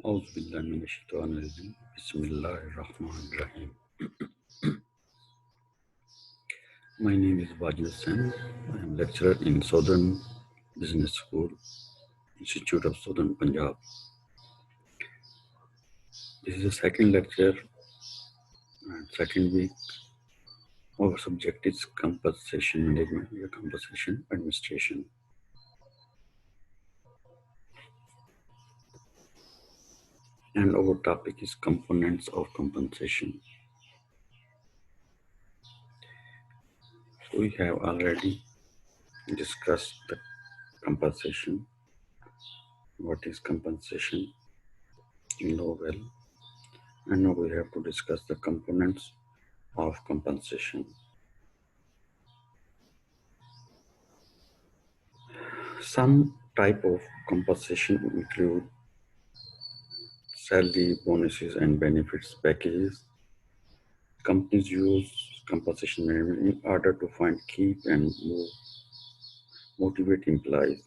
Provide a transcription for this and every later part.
أعوذ بالله من الشيطان الرجيم بسم الله الرحمن الرحيم. My name is Wajid Hussain. I am lecturer in Southern Business School, Institute of Southern Punjab. This is the second lecture and second week. Our subject is compensation management or compensation administration. And our topic is components of compensation. So we have already discussed the compensation. What is compensation? You know well. And now we have to discuss the components of compensation. Some type of compensation include salary, bonuses, and benefits packages. Companies use compensation management in order to find, keep, and motivate employees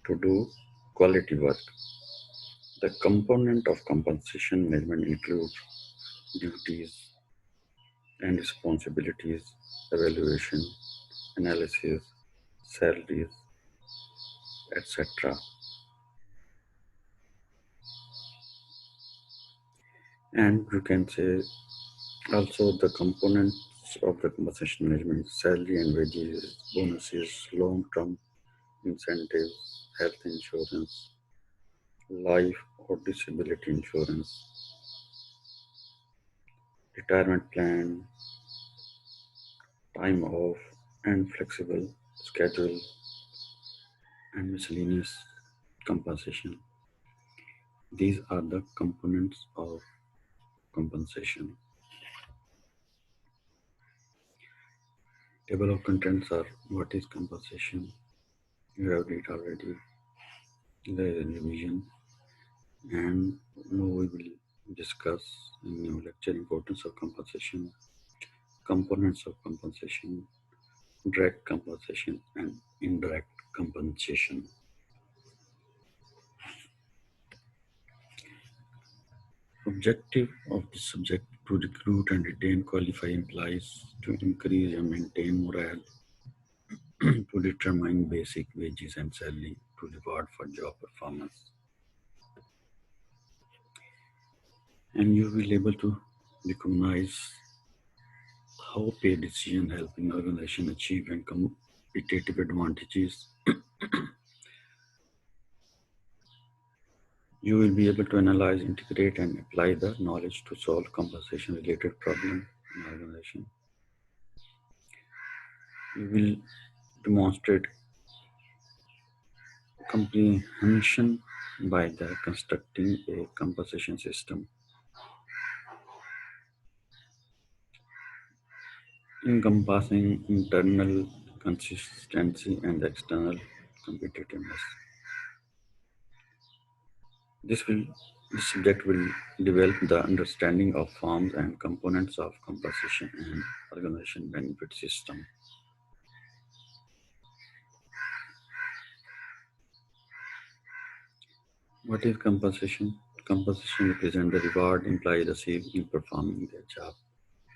to do quality work. The component of compensation management include duties and responsibilities, evaluation, analysis, salaries, etc. And you can say also the components of the compensation management: salary and wages, bonuses, long-term incentives, health insurance, life or disability insurance, retirement plan, time off, and flexible schedule, and miscellaneous compensation. These are the components of compensation. Table of contents are: what is compensation? You have read already. There is a revision, and now we will discuss in new lecture importance of compensation, components of compensation, direct compensation, and indirect compensation. Objective of the subject: to recruit and retain qualified employees, to increase and maintain morale, to determine basic wages and salary, to reward for job performance. And you will be able to recognize how pay decision helping organization achieve and competitive advantages. You will be able to analyze, integrate, and apply the knowledge to solve compensation related problem in organization. You will demonstrate comprehension by the constructing a compensation system encompassing internal consistency and external competitiveness. This will this subject will develop the understanding of forms and components of compensation and organization benefit system. What is compensation? Compensation represents the reward employees receive in performing their job.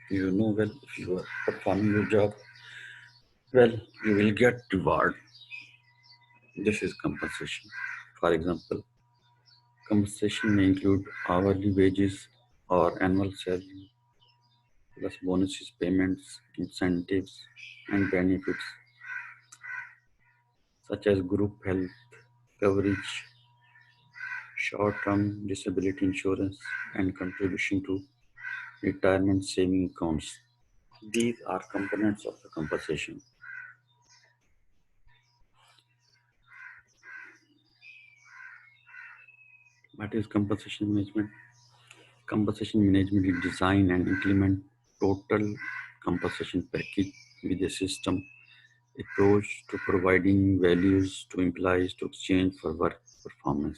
You know well, if you are performing your job well, you will get reward. This is compensation. For example, compensation may include hourly wages or annual salary, plus bonuses, payments, incentives, and benefits such as group health coverage, short-term disability insurance, and contribution to retirement saving accounts. These are components of the compensation. What is compensation management? Compensation management is design and implement total compensation package with a system approach to providing values to employees to exchange for work performance.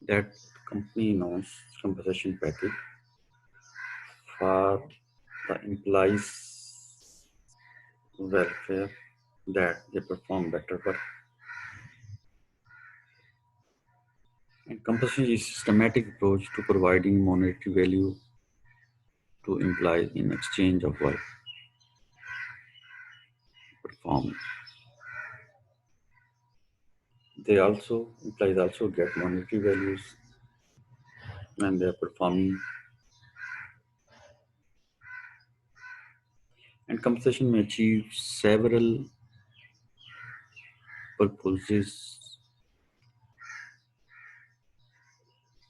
That company knows compensation package for the employees' welfare, that they perform better work. And compensation is a systematic approach to providing monetary value to employees in exchange of work performed. Employees also get monetary values when they are performing. And compensation may achieve several purposes,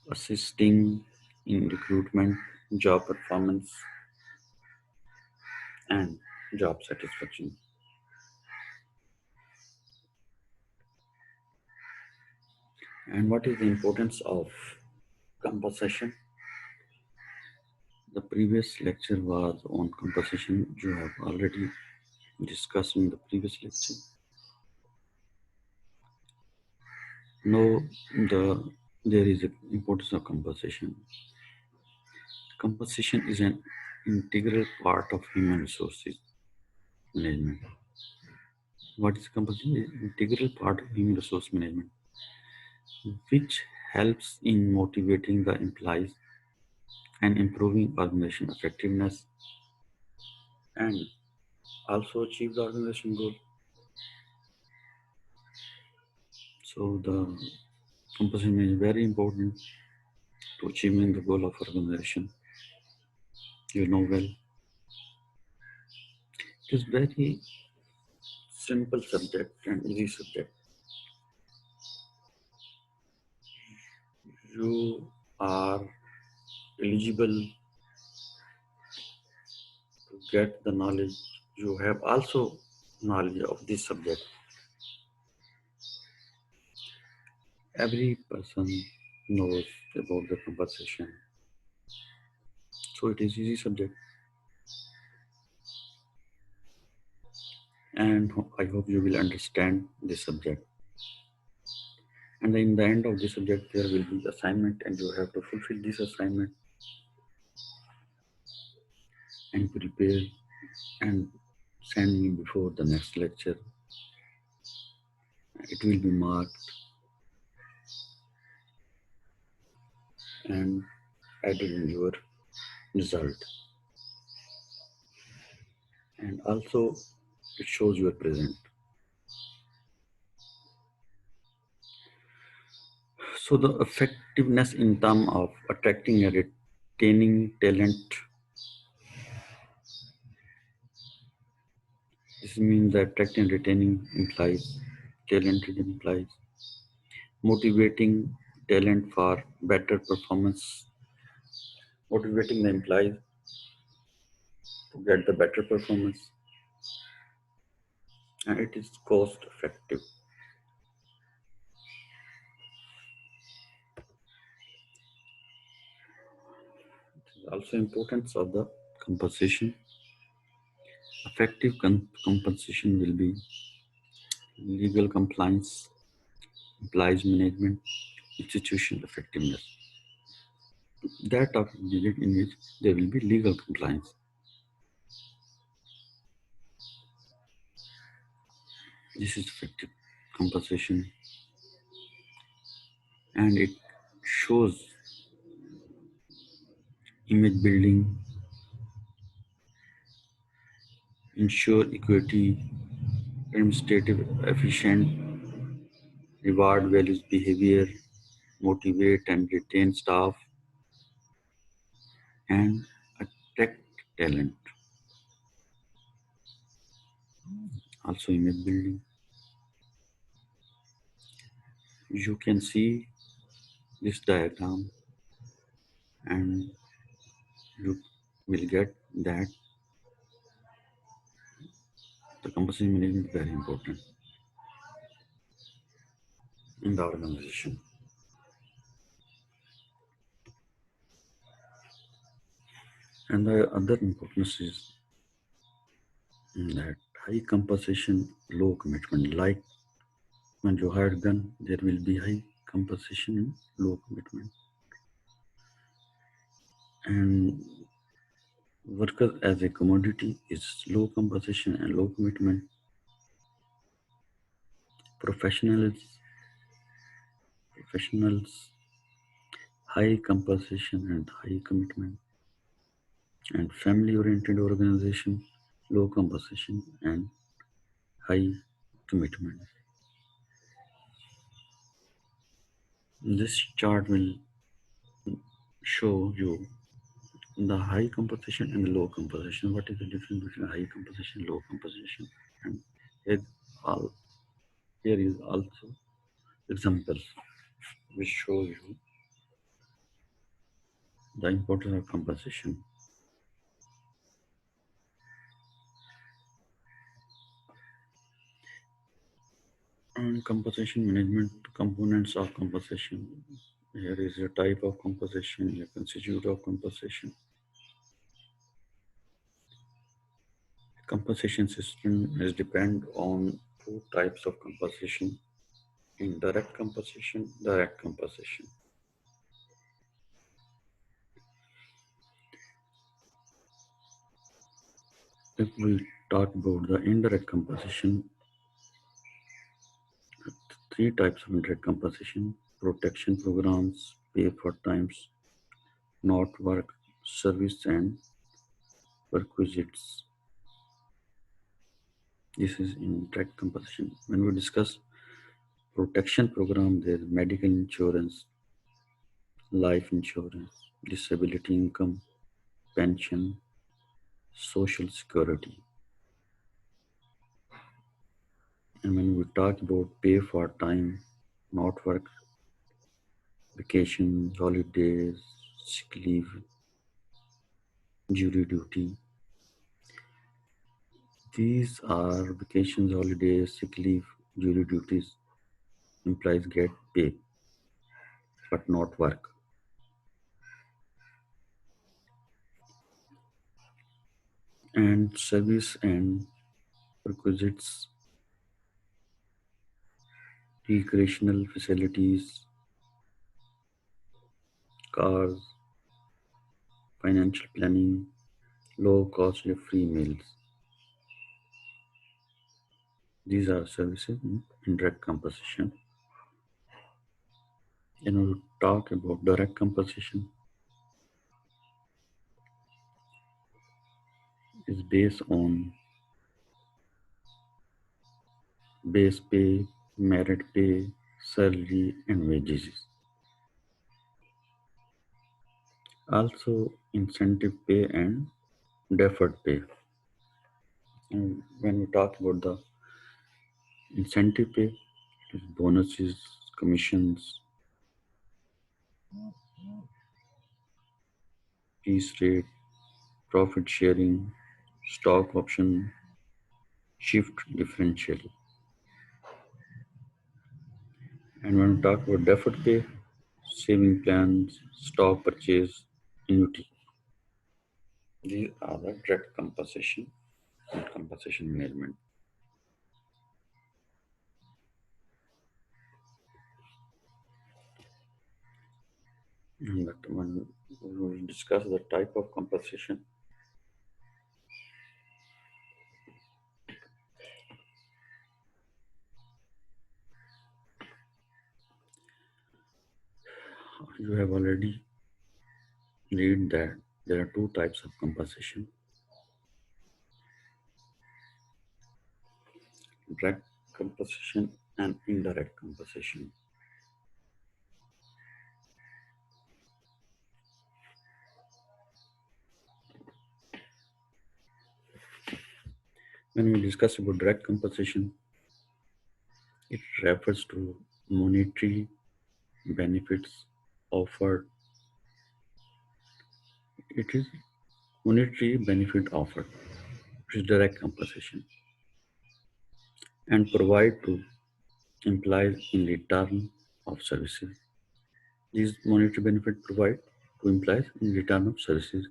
assisting in recruitment, job performance, and job satisfaction. And what is the importance of compensation? The previous lecture was on compensation. You have already discussed in the previous lecture. Now, there is an importance of compensation. Compensation is an integral part of human resources management. What is compensation? It is an integral part of human resource management, which helps in motivating the employees and improving organization effectiveness and also achieve the organization goal. So the compensation is very important to achieving the goal of organization. You know well. It is very simple subject and easy subject. You are eligible to get the knowledge. You have also knowledge of this subject. Every person knows about the compensation. So it is easy subject. And I hope you will understand this subject. And in the end of this subject, there will be assignment, and you have to fulfill this assignment and prepare and send me before the next lecture. It will be marked and added in your result. And also, it shows you are present. So the effectiveness in terms of attracting and retaining talent. This means that attracting and retaining implies talented implies motivating talent for better performance, motivating the employees to get the better performance, and it is cost effective. It is also importance of the compensation. Effective compensation will be legal compliance, employees management, institution effectiveness. That are needed in which there will be legal compliance. This is effective compensation, and it shows image building, ensure equity, administrative efficient, reward values behavior, motivate and retain staff, and attract talent. Also image building. You can see this diagram and you will get that the compensation management is very important in the organization. And the other importance is that high compensation, low commitment. Like when you hire gun, there will be high compensation and low commitment. And workers as a commodity is low compensation and low commitment. Professionals high compensation and high commitment, and family oriented organization, low compensation and high commitment. This chart will show you the high compensation and the low compensation. What is the difference between high compensation and low compensation? And here, all, here is also examples which show you the importance of compensation. And compensation management components of compensation. Here is a type of compensation, a constitute of compensation. Compensation system is depend on two types of compensation: indirect compensation, direct compensation. If we talk about the indirect compensation, three types of indirect compensation: protection programs, pay for times, not work, service and perquisites. This is indirect compensation. When we discuss protection program, there is medical insurance, life insurance, disability income, pension, social security. And when we talk about pay for time, not work, vacation, holidays, sick leave, jury duty, these are vacations, holidays, sick leave, jury duties. Employees get pay but not work. And service and requisites, recreational facilities, cars, financial planning, low cost free meals. These are services in indirect compensation. And we talk about direct compensation is based on base pay, merit pay, salary, and wages. Also, incentive pay and deferred pay. And when we talk about the incentive pay, it is bonuses, commissions, piece rate, profit sharing, stock option, shift differential. And when we talk about deferred pay, saving plans, stock purchase, annuity. These are the direct compensation and compensation management. And that when we discuss the type of compensation, you have already read that there are two types of compensation: direct compensation and indirect compensation. When we discuss about direct compensation, it refers to monetary benefits offered. It is monetary benefit offered, which is direct compensation, and provide to employees in return of services. These monetary benefit provide to employees in return of services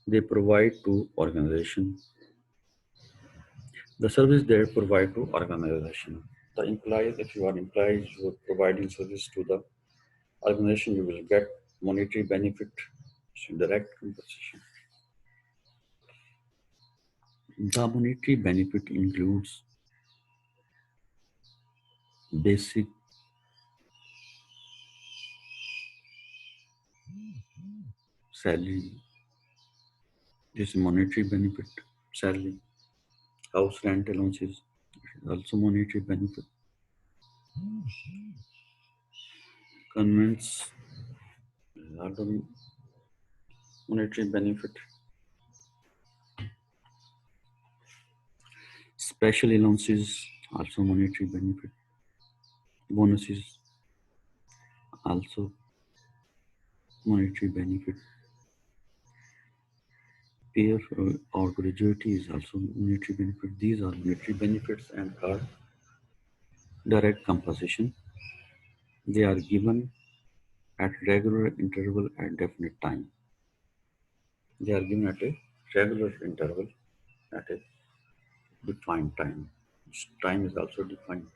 they provide to organization. The service they provide to organization. The employees, if you are employees, you are providing service to the organization, you will get monetary benefit, so direct compensation. The monetary benefit includes basic salary. This monetary benefit, salary. House rent allowances, also monetary benefit. Convents, also monetary benefit. Special allowances, also monetary benefit. Bonuses, also monetary benefit. Peer or gratuity is also monetary benefit. These are monetary benefits and are direct compensation. They are given at regular interval at definite time. They are given at a regular interval at a defined time. Time is also defined.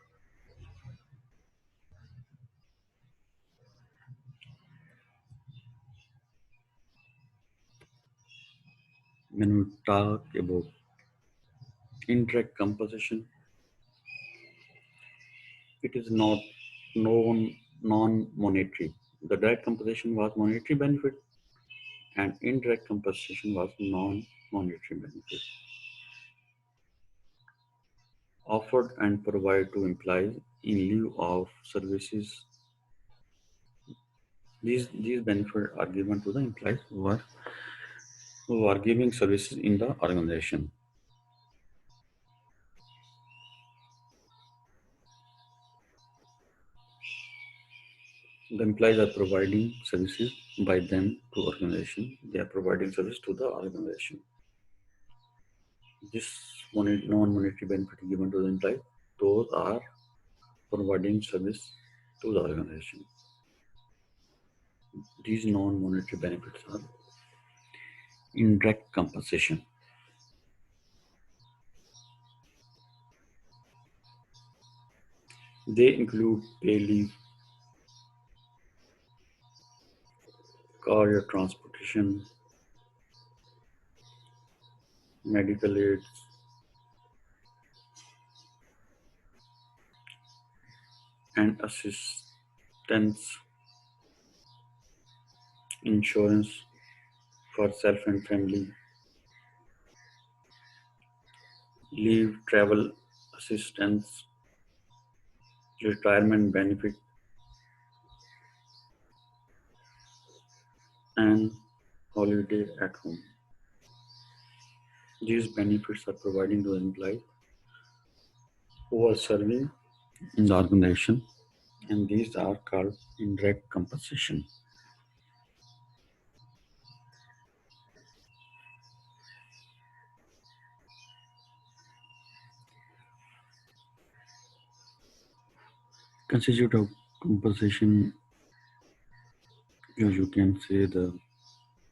When we talk about indirect compensation, it is not non-monetary. The direct compensation was monetary benefit and indirect compensation was non-monetary benefit offered and provided to employees in lieu of services. These benefits are given to the employees who are giving services in the organization. The employees are providing services by them to organization. They are providing service to the organization. This non-monetary benefit given to the employee, those are providing service to the organization. These non-monetary benefits are indirect compensation. They include pay leave, car or transportation, medical aids, and assistance, insurance for self and family, leave, travel assistance, retirement benefit, and holiday at home. These benefits are providing to the employees who are serving in the organization, and these are called indirect compensation. Constitute compensation, you can say the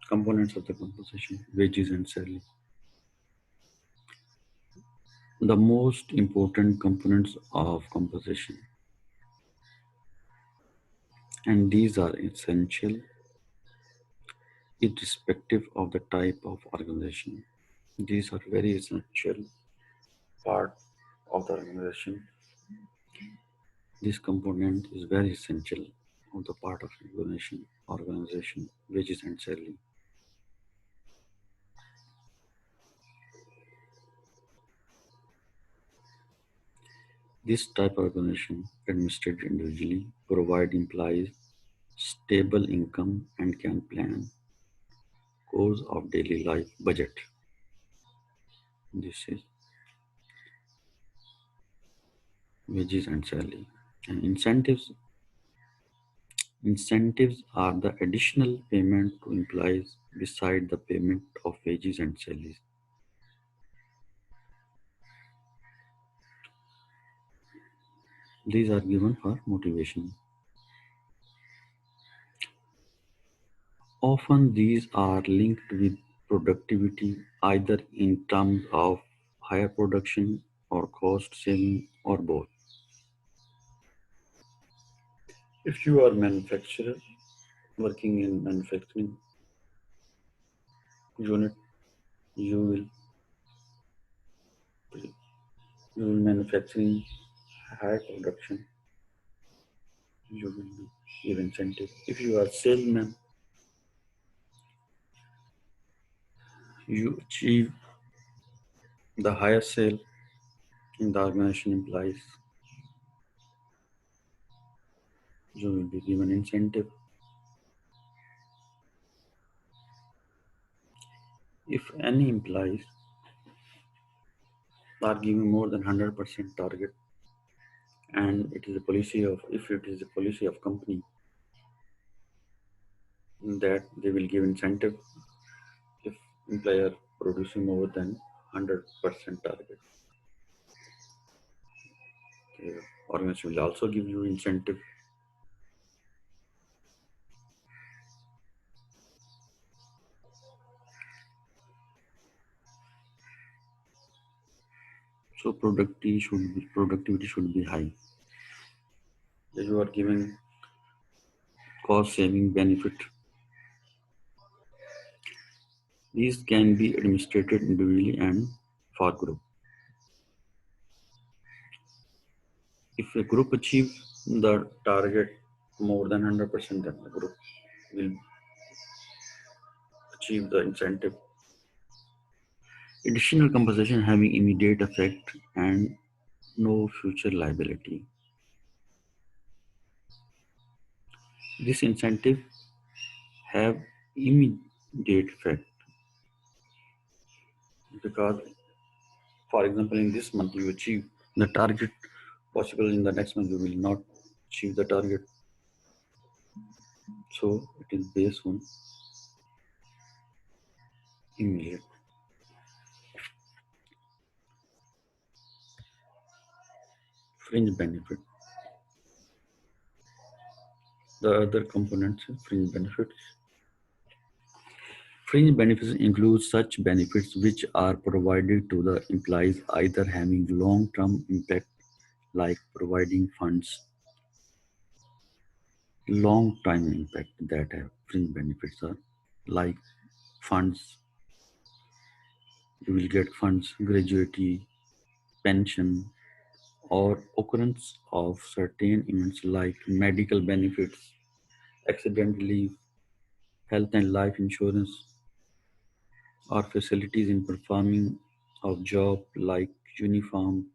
components of the compensation, wages and salary. The most important components of compensation, and these are essential irrespective of the type of organization. These are very essential part of the organization. This component is very essential of the part of organization, wages and salary. This type of organization, administered individually, provide employees stable income and can plan course of daily life budget. This is wages and salary. And incentives are the additional payment to employees beside the payment of wages and salaries. These are given for motivation. Often these are linked with productivity either in terms of higher production or cost saving or both. If you are manufacturer working in manufacturing unit, you will manufacturing high production, you will give incentive. If you are salesman, You achieve the highest sale in the organization implies you will be given incentive. If any employees are giving more than 100% target, and it is a policy of if it is a policy of company that they will give incentive if employer producing more than 100% target, the organization will also give you incentive. So productivity should be high. If you are giving cost saving benefit, these can be administered individually and for group. If a group achieves the target more than 100%, then the group will achieve the incentive. Additional compensation having immediate effect and no future liability. This incentive have immediate effect because, for example, in this month you achieve the target, possible in the next month you will not achieve the target. So it is based on immediate. Fringe benefit. The other components, fringe benefits. Fringe benefits include such benefits which are provided to the employees either having long-term impact like providing funds, long-time impact that have fringe benefits are like funds, you will get funds, gratuity, pension, or occurrence of certain events like medical benefits, accident leave, health and life insurance, or facilities in performing of job like uniform,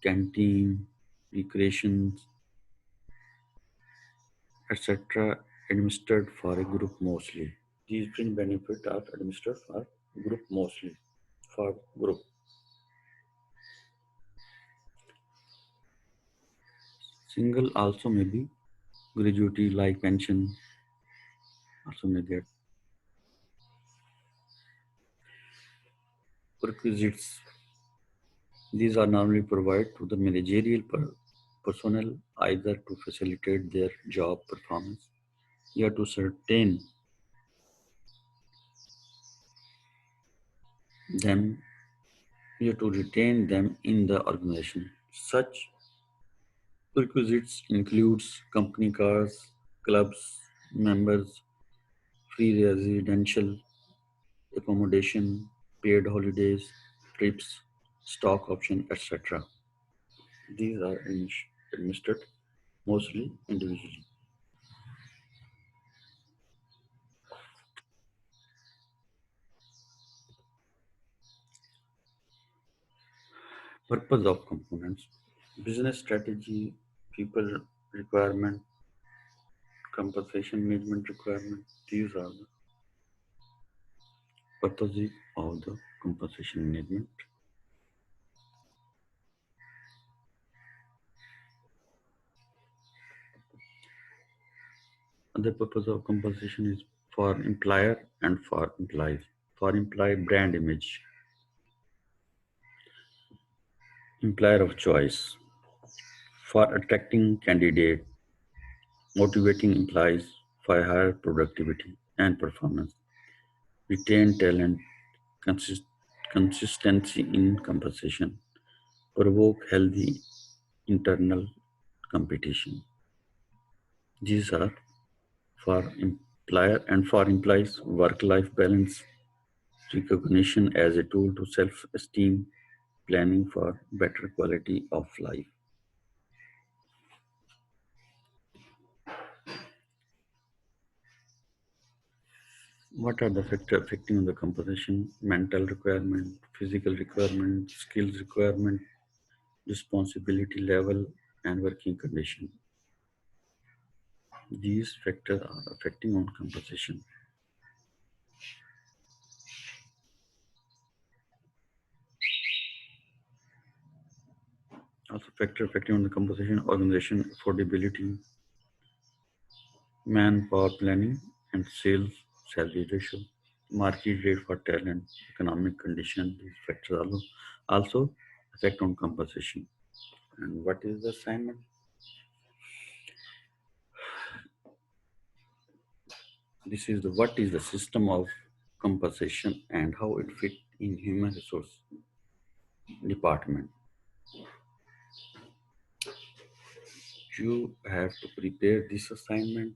canteen, recreations, etc. administered for a group mostly. These fringe benefits are administered for group mostly. For group. Single also may be gratuity like pension also may get requisites. These are normally provided to the managerial personnel either to facilitate their job performance or to certain them or to retain them in the organization. Such requisites includes company cars, clubs, members, free residential accommodation, paid holidays, trips, stock option, etc. These are administered mostly individually. Purpose of components, business strategy, people requirement, compensation management requirement. These are the purposes of the compensation management. The purpose of compensation is for employer and for employees. For employee brand image, employer of choice. For attracting candidate, motivating employees for higher productivity and performance. Retain talent, consist- consistency in compensation. Provoke healthy internal competition. These are for employer and for employees work-life balance, recognition as a tool to self-esteem, planning for better quality of life. What are the factors affecting on the composition? Mental requirement, physical requirement, skills requirement, responsibility level, and working condition. These factors are affecting on composition. Also, factor affecting on the composition, organization, affordability, manpower planning, and sales salary ratio, market rate for talent, economic condition. These factors also affect on composition. And what is the assignment? This is the what is the system of compensation and how it fit in human resource department. You have to prepare this assignment.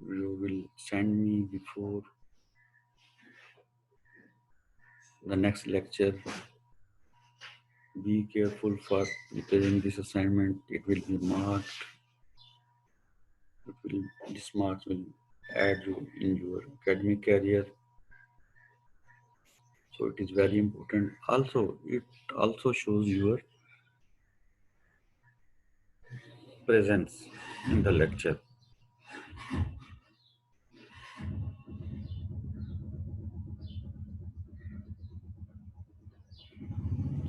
You will send me before the next lecture. Be careful for preparing this assignment. It will be marked. This marks will add you in your academic career. So it is very important. Also, it also shows your presence in the lecture.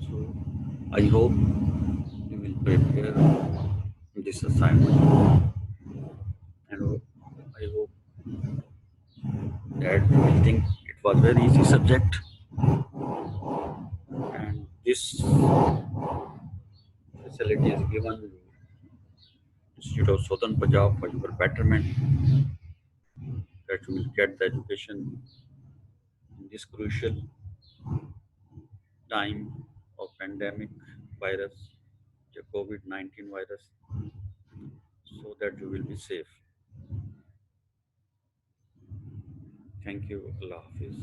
So I hope you will prepare this assignment, and I hope that you will think it was very easy subject, and this facility is given to Institute of Southern Punjab for your betterment, that you will get the education in this crucial time of pandemic virus, the COVID-19 virus, so that you will be safe. Thank you. Allah Hafiz.